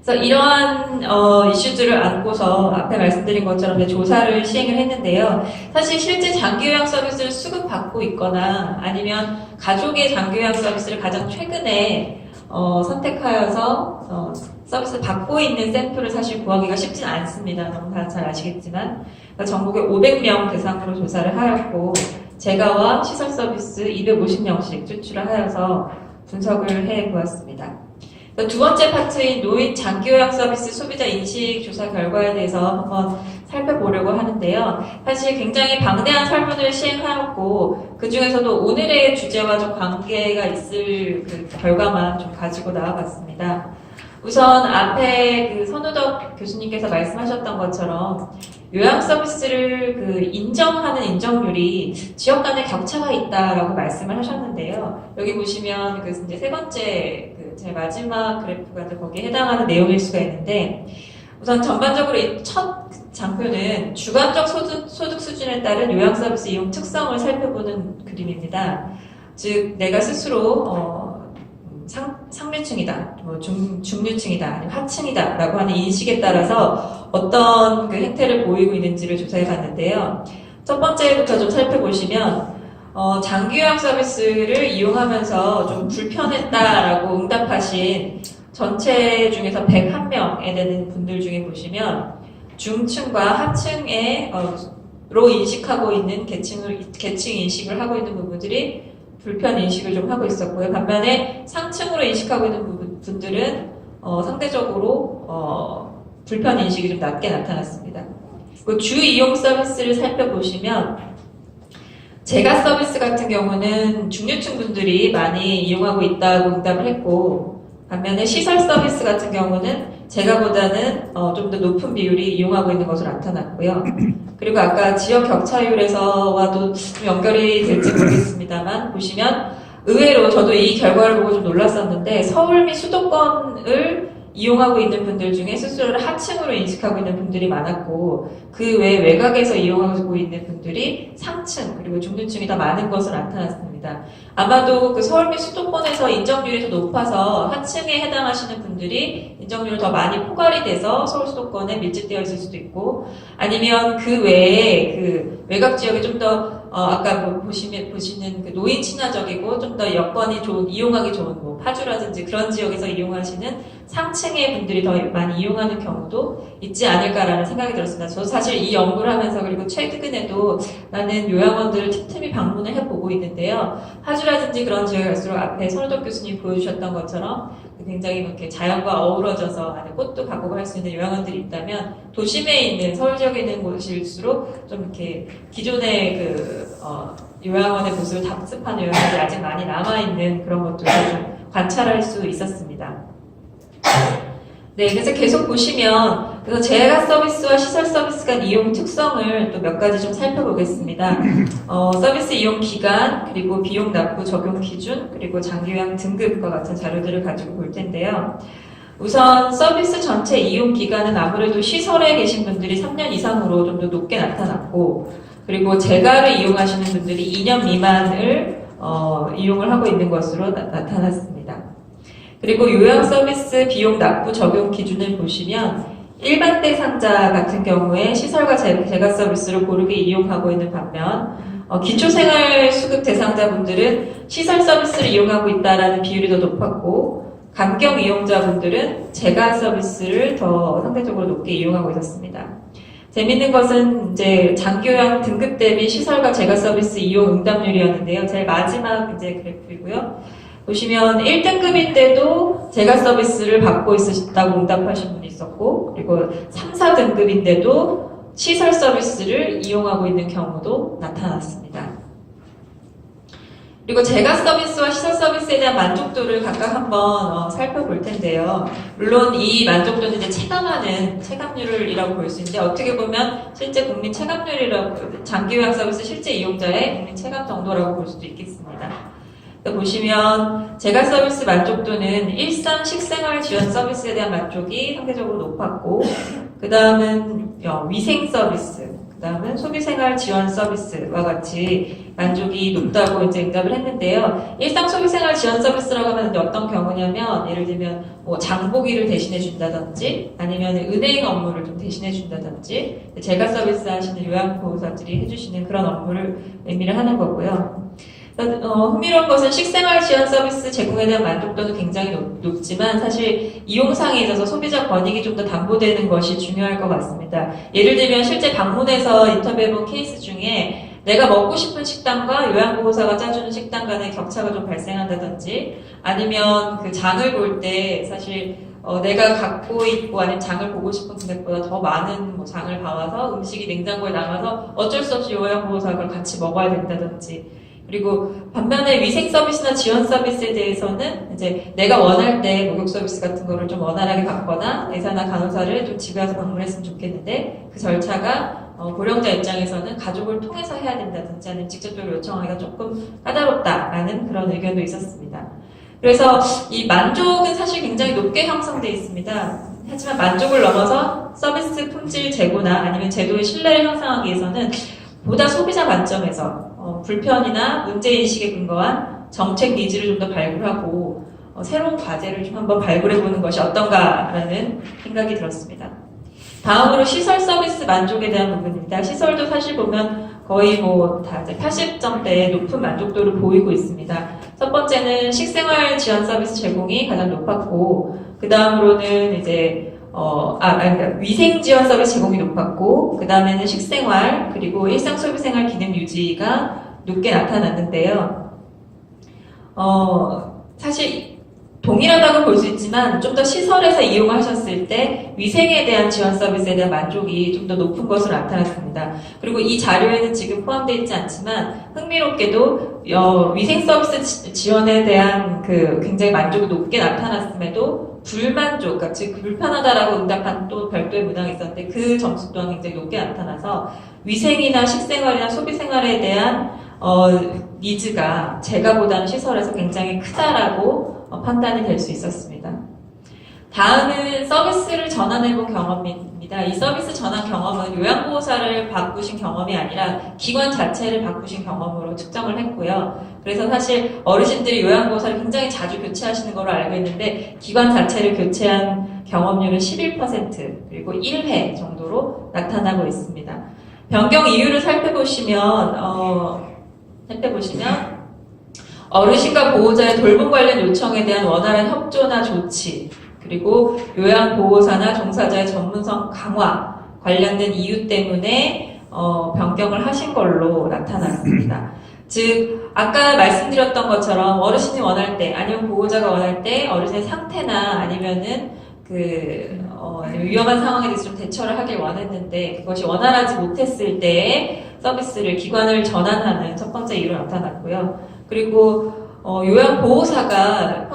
그래서 이러한 이슈들을 안고서 앞에 말씀드린 것처럼 조사를 시행을 했는데요. 사실 실제 장기요양 서비스를 수급받고 있거나 아니면 가족의 장기요양 서비스를 가장 최근에 선택하여서 서비스 받고 있는 샘플을 사실 구하기가 쉽진 않습니다. 너무 다 잘 아시겠지만 전국에 500명 대상으로 조사를 하였고 재가와 시설 서비스 250명씩 추출을 하여서 분석을 해보았습니다. 두 번째 파트인 노인 장기요양 서비스 소비자 인식 조사 결과에 대해서 한번 살펴보려고 하는데요. 사실 굉장히 방대한 설문을 시행하였고 그 중에서도 오늘의 주제와 좀 관계가 있을 그 결과만 좀 가지고 나와봤습니다. 우선 앞에 그 선우덕 교수님께서 말씀하셨던 것처럼 요양 서비스를 인정하는 인정률이 지역 간의 격차가 있다라고 말씀을 하셨는데요. 여기 보시면 이제 세 번째 제 마지막 그래프가 거기에 해당하는 내용일 수가 있는데 우선 전반적으로 이 첫 장표는 주관적 소득 수준에 따른 요양 서비스 이용 특성을 살펴보는 그림입니다. 즉 내가 스스로 상류층이다, 중류층이다, 아니면 하층이다 라고 하는 인식에 따라서 어떤 그 행태를 보이고 있는지를 조사해 봤는데요. 첫 번째부터 좀 살펴보시면 장기요양 서비스를 이용하면서 좀 불편했다라고 응답하신 전체 중에서 101명에 되는 분들 중에 보시면 중층과 하층에 로 인식하고 있는 계층 인식을 하고 있는 부분들이 불편 인식을 좀 하고 있었고요. 반면에 상층으로 인식하고 있는 분들은 상대적으로 불편 인식이 좀 낮게 나타났습니다. 주 이용 서비스를 살펴보시면 재가 서비스 같은 경우는 중류층 분들이 많이 이용하고 있다고 응답을 했고 반면에 시설 서비스 같은 경우는 재가보다는 좀 더 높은 비율이 이용하고 있는 것으로 나타났고요. 그리고 아까 지역 격차율에서와도 좀 연결이 될지 모르겠습니다만 보시면 의외로 저도 이 결과를 보고 좀 놀랐었는데 서울 및 수도권을 이용하고 있는 분들 중에 스스로를 하층으로 인식하고 있는 분들이 많았고 그 외 외곽에서 이용하고 있는 분들이 상층 그리고 중류층이 더 많은 것으로 나타났습니다. 아마도 그 서울 및 수도권에서 인정률이 더 높아서 하층에 해당하시는 분들이 인정률을 더 많이 포괄이 돼서 서울 수도권에 밀집되어 있을 수도 있고 아니면 그 외에 그 외곽 지역에 좀 더 아까 보시는 그 노인 친화적이고 좀 더 여건이 좋은 이용하기 좋은 파주라든지 그런 지역에서 이용하시는 상층의 분들이 더 많이 이용하는 경우도 있지 않을까라는 생각이 들었습니다. 저도 사실 이 연구를 하면서 그리고 최근에도 나는 요양원들을 틈틈이 방문을 해보고 있는데요. 파주라든지 그런 지역에 갈수록 앞에 선우덕 교수님이 보여주셨던 것처럼 굉장히 이렇게 자연과 어우러져서 안에 꽃도 가꾸고 할 수 있는 요양원들이 있다면 도심에 있는 서울 지역에 있는 곳일수록 좀 이렇게 기존의 요양원의 모습을 답습하는 요양원들이 아직 많이 남아있는 그런 것들을 좀 관찰할 수 있었습니다. 네, 그래서 계속 보시면 그래서 재가 서비스와 시설 서비스 간 이용 특성을 또 몇 가지 좀 살펴보겠습니다. 서비스 이용 기간, 그리고 비용 납부 적용 기준, 그리고 장기요양 등급과 같은 자료들을 가지고 볼 텐데요. 우선 서비스 전체 이용 기간은 아무래도 시설에 계신 분들이 3년 이상으로 좀 더 높게 나타났고 그리고 재가를 이용하시는 분들이 2년 미만을 이용을 하고 있는 것으로 나타났습니다. 그리고 요양 서비스 비용 납부 적용 기준을 보시면 일반 대상자 같은 경우에 시설과 재가 서비스를 고르게 이용하고 있는 반면 기초생활수급 대상자분들은 시설 서비스를 이용하고 있다는 비율이 더 높았고 감경 이용자분들은 재가 서비스를 더 상대적으로 높게 이용하고 있었습니다. 재밌는 것은 이제 장기요양 등급 대비 시설과 재가 서비스 이용 응답률이었는데요. 제일 마지막 그래프이고요. 보시면 1등급일 때도 재가 서비스를 받고 있으셨다고 응답하신 분이 있었고 그리고 3, 4등급인데도 시설 서비스를 이용하고 있는 경우도 나타났습니다. 그리고 재가 서비스와 시설 서비스에 대한 만족도를 각각 한번 살펴볼 텐데요. 물론 이 만족도는 이제 체감률이라고 볼 수 있는데 어떻게 보면 실제 국민 체감률이라고 장기요양 서비스 실제 이용자의 국민 체감 정도라고 볼 수도 있겠습니다. 보시면 재가 서비스 만족도는 일상 식생활 지원 서비스에 대한 만족이 상대적으로 높았고 그 다음은 위생 서비스, 그 다음은 소비생활 지원 서비스와 같이 만족이 높다고 이제 응답을 했는데요. 일상 소비생활 지원 서비스라고 하면 어떤 경우냐면, 예를 들면 뭐 장보기를 대신해 준다든지, 아니면 은행 업무를 좀 대신해 준다든지, 제가 서비스 하시는 요양보호사들이 해주시는 그런 업무를 의미를 하는 거고요. 흥미로운 것은 식생활 지원 서비스 제공에 대한 만족도는 굉장히 높지만 사실 이용상에 있어서 소비자 권익이 좀 더 담보되는 것이 중요할 것 같습니다. 예를 들면 실제 방문해서 인터뷰해본 케이스 중에 내가 먹고 싶은 식당과 요양보호사가 짜주는 식당 간의 격차가 좀 발생한다든지, 아니면 그 장을 볼 때 사실 내가 갖고 있고 아니면 장을 보고 싶은 금액보다 더 많은 뭐 장을 봐와서 음식이 냉장고에 남아서 어쩔 수 없이 요양보호사가 그걸 같이 먹어야 된다든지, 그리고 반면에 위생 서비스나 지원 서비스에 대해서는 이제 내가 원할 때 목욕 서비스 같은 거를 좀 원활하게 받거나 의사나 간호사를 좀 집에 와서 방문했으면 좋겠는데 그 절차가 고령자 입장에서는 가족을 통해서 해야 된다든지 아니면 직접적으로 요청하기가 조금 까다롭다라는 그런 의견도 있었습니다. 그래서 이 만족은 사실 굉장히 높게 형성되어 있습니다. 하지만 만족을 넘어서 서비스 품질 제고나 아니면 제도의 신뢰를 형성하기 위해서는 보다 소비자 관점에서 불편이나 문제인식에 근거한 정책 니즈를 좀 더 발굴하고 새로운 과제를 좀 한번 발굴해보는 것이 어떤가라는 생각이 들었습니다. 다음으로 시설 서비스 만족에 대한 부분입니다. 시설도 사실 보면 거의 뭐 다 80점대의 높은 만족도를 보이고 있습니다. 첫 번째는 식생활 지원 서비스 제공이 가장 높았고, 그 다음으로는 이제 그러니까 위생 지원 서비스 제공이 높았고, 그 다음에는 식생활, 그리고 일상 소비생활 기능 유지가 높게 나타났는데요. 사실 동일하다고 볼 수 있지만 좀 더 시설에서 이용하셨을 때 위생에 대한 지원 서비스에 대한 만족이 좀 더 높은 것으로 나타났습니다. 그리고 이 자료에는 지금 포함되어 있지 않지만 흥미롭게도 위생 서비스 지원에 대한 그 굉장히 만족이 높게 나타났음에도 불만족, 그러니까 즉 불편하다라고 응답한 또 별도의 문항이 있었는데 그 점수 또한 굉장히 높게 나타나서 위생이나 식생활이나 소비생활에 대한 니즈가 제가보다는 시설에서 굉장히 크다라고 판단이 될 수 있었습니다. 다음은 서비스를 전환해본 경험입니다. 이 서비스 전환 경험은 요양보호사를 바꾸신 경험이 아니라 기관 자체를 바꾸신 경험으로 측정을 했고요. 그래서 사실 어르신들이 요양보호사를 굉장히 자주 교체하시는 걸로 알고 있는데 기관 자체를 교체한 경험률은 11% 그리고 1회 정도로 나타나고 있습니다. 변경 이유를 살펴보시면 어르신과 보호자의 돌봄 관련 요청에 대한 원활한 협조나 조치, 그리고 요양보호사나 종사자의 전문성 강화 관련된 이유 때문에 변경을 하신 걸로 나타났습니다. 즉 아까 말씀드렸던 것처럼 어르신이 원할 때 아니면 보호자가 원할 때 어르신의 상태나 아니면은 위험한 상황에 대해서 좀 대처를 하길 원했는데 그것이 원활하지 못했을 때에 서비스를 기관을 전환하는 첫 번째 이유로 나타났고요. 그리고 요양보호사가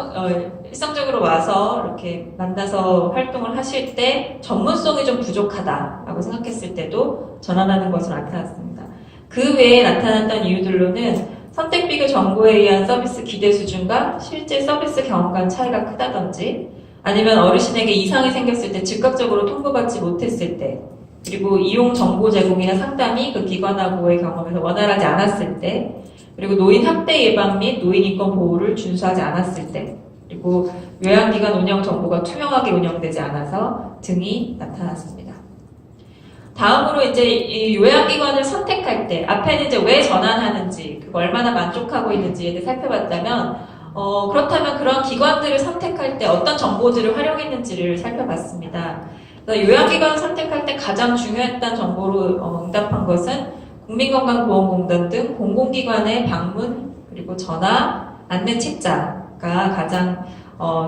일상적으로 와서 이렇게 만나서 활동을 하실 때 전문성이 좀 부족하다라고 생각했을 때도 전환하는 것으로 나타났습니다. 그 외에 나타났던 이유들로는 선택 비교 정보에 의한 서비스 기대 수준과 실제 서비스 경험 간 차이가 크다든지, 아니면 어르신에게 이상이 생겼을 때 즉각적으로 통보받지 못했을 때, 그리고 이용 정보 제공이나 상담이 그 기관하고의 경험에서 원활하지 않았을 때, 그리고 노인 학대 예방 및 노인 인권 보호를 준수하지 않았을 때, 그리고 요양기관 운영 정보가 투명하게 운영되지 않아서 등이 나타났습니다. 다음으로 이제 이 요양기관을 선택할 때 앞에는 이제 왜 전환하는지, 그거 얼마나 만족하고 있는지에 대해 살펴봤다면 그렇다면 그런 기관들을 선택할 때 어떤 정보들을 활용했는지를 살펴봤습니다. 요양기관을 선택할 때 가장 중요했던 정보로 응답한 것은 국민건강보험공단 등 공공기관의 방문, 그리고 전화, 안내 책자가 가장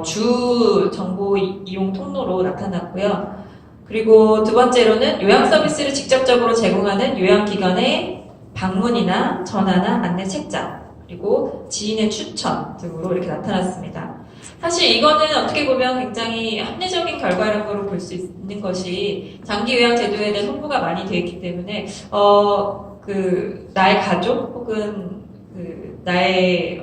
주 정보 이용 통로로 나타났고요. 그리고 두 번째로는 요양 서비스를 직접적으로 제공하는 요양기관의 방문이나 전화나 안내 책자, 그리고 지인의 추천 등으로 이렇게 나타났습니다. 사실 이거는 어떻게 보면 굉장히 합리적인 결과라고 볼 수 있는 것이 장기 요양 제도에 대한 홍보가 많이 되어 있기 때문에 나의 가족 혹은 나의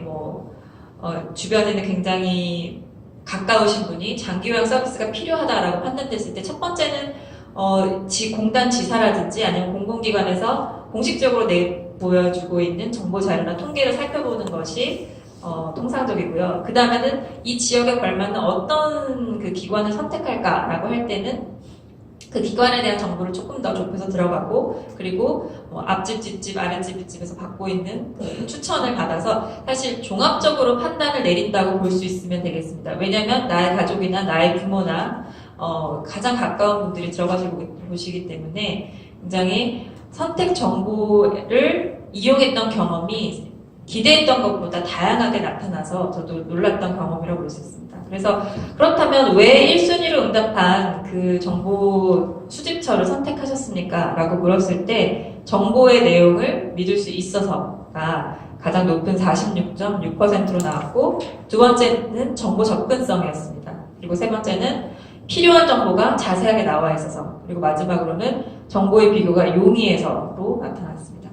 주변에는 굉장히 가까우신 분이 장기 요양 서비스가 필요하다라고 판단됐을 때 첫 번째는 공단 지사라든지 아니면 공공기관에서 공식적으로 보여주고 있는 정보 자료나 통계를 살펴보는 것이 통상적이고요. 그 다음에는 이 지역에 걸맞는 어떤 그 기관을 선택할까라고 할 때는 그 기관에 대한 정보를 조금 더 좁혀서 들어가고, 그리고 앞집, 뒷집, 아랫집, 윗집에서 받고 있는 그 추천을 받아서 사실 종합적으로 판단을 내린다고 볼 수 있으면 되겠습니다. 왜냐하면 나의 가족이나 나의 부모나 가장 가까운 분들이 들어가서 보시기 때문에 굉장히 선택 정보를 이용했던 경험이 기대했던 것보다 다양하게 나타나서 저도 놀랐던 경험이라고 볼 수 있습니다. 그래서 그렇다면 왜 1순위로 응답한 그 정보 수집처를 선택하셨습니까? 라고 물었을 때 정보의 내용을 믿을 수 있어서가 가장 높은 46.6%로 나왔고, 두 번째는 정보 접근성이었습니다. 그리고 세 번째는 필요한 정보가 자세하게 나와 있어서, 그리고 마지막으로는 정보의 비교가 용이해서로 나타났습니다.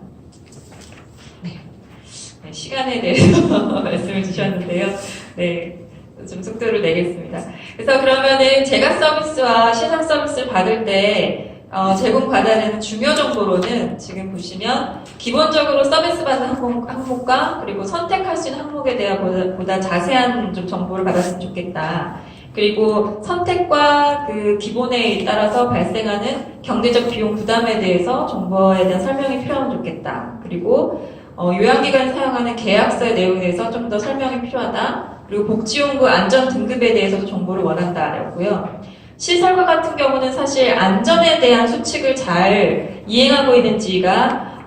네, 시간에 대해서 말씀을 주셨는데요. 네, 좀 속도를 내겠습니다. 그래서 그러면은 제가 서비스와 시상 서비스를 받을 때 제공받아야 되는 중요 정보로는 지금 보시면 기본적으로 서비스 받는 항목과 그리고 선택할 수 있는 항목에 대한 보다 자세한 좀 정보를 받았으면 좋겠다. 그리고 선택과 그 기본에 따라서 발생하는 경제적 비용 부담에 대해서 정보에 대한 설명이 필요하면 좋겠다. 그리고 요양기관이 사용하는 계약서의 내용에 대해서 좀 더 설명이 필요하다. 그리고 복지용구 안전 등급에 대해서도 정보를 원한다라고요. 시설과 같은 경우는 사실 안전에 대한 수칙을 잘 이행하고 있는지가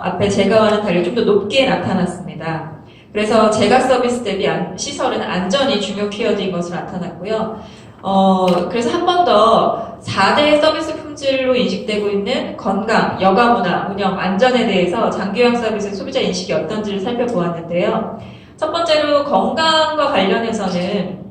앞에 제가와는 달리 좀 더 높게 나타났습니다. 그래서 제가 서비스 대비 시설은 안전이 중요 키워드인 것으로 나타났고요. 그래서 한 번 더 4대 서비스 품질로 인식되고 있는 건강, 여가문화, 운영, 안전에 대해서 장기요양 서비스 소비자 인식이 어떤지를 살펴보았는데요. 첫 번째로 건강과 관련해서는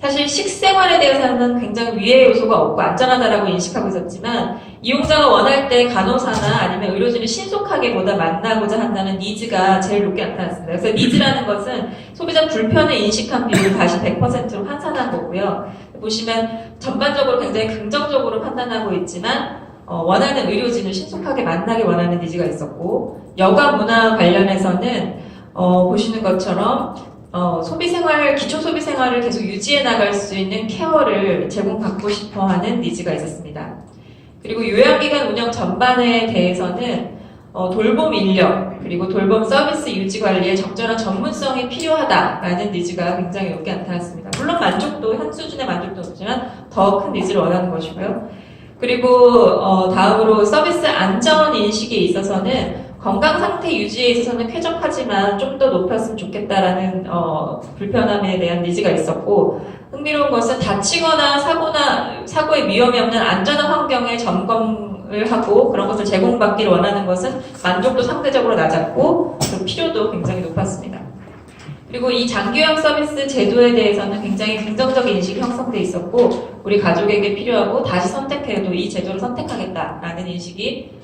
사실 식생활에 대해서는 굉장히 위해 요소가 없고 안전하다라고 인식하고 있었지만, 이용자가 원할 때 간호사나 아니면 의료진을 신속하게 보다 만나고자 한다는 니즈가 제일 높게 나타났습니다. 그래서 니즈라는 것은 소비자 불편을 인식한 비율을 다시 100%로 환산한 거고요. 보시면 전반적으로 굉장히 긍정적으로 판단하고 있지만 원하는 의료진을 신속하게 만나게 원하는 니즈가 있었고, 여가 문화 관련해서는 보시는 것처럼 기초 소비 생활을 계속 유지해 나갈 수 있는 케어를 제공받고 싶어 하는 니즈가 있었습니다. 그리고 요양기관 운영 전반에 대해서는 돌봄 인력, 그리고 돌봄 서비스 유지 관리에 적절한 전문성이 필요하다라는 니즈가 굉장히 높게 나타났습니다. 물론 현 수준의 만족도 없지만 더 큰 니즈를 원하는 것이고요. 그리고 다음으로 서비스 안전 인식에 있어서는 건강 상태 유지에 있어서는 쾌적하지만 좀 더 높였으면 좋겠다라는 불편함에 대한 니즈가 있었고, 흥미로운 것은 다치거나 사고의 위험이 없는 안전한 환경의 점검을 하고 그런 것을 제공받기를 원하는 것은 만족도 상대적으로 낮았고 그 필요도 굉장히 높았습니다. 그리고 이 장기요양 서비스 제도에 대해서는 굉장히 긍정적인 인식이 형성돼 있었고, 우리 가족에게 필요하고 다시 선택해도 이 제도를 선택하겠다라는 인식이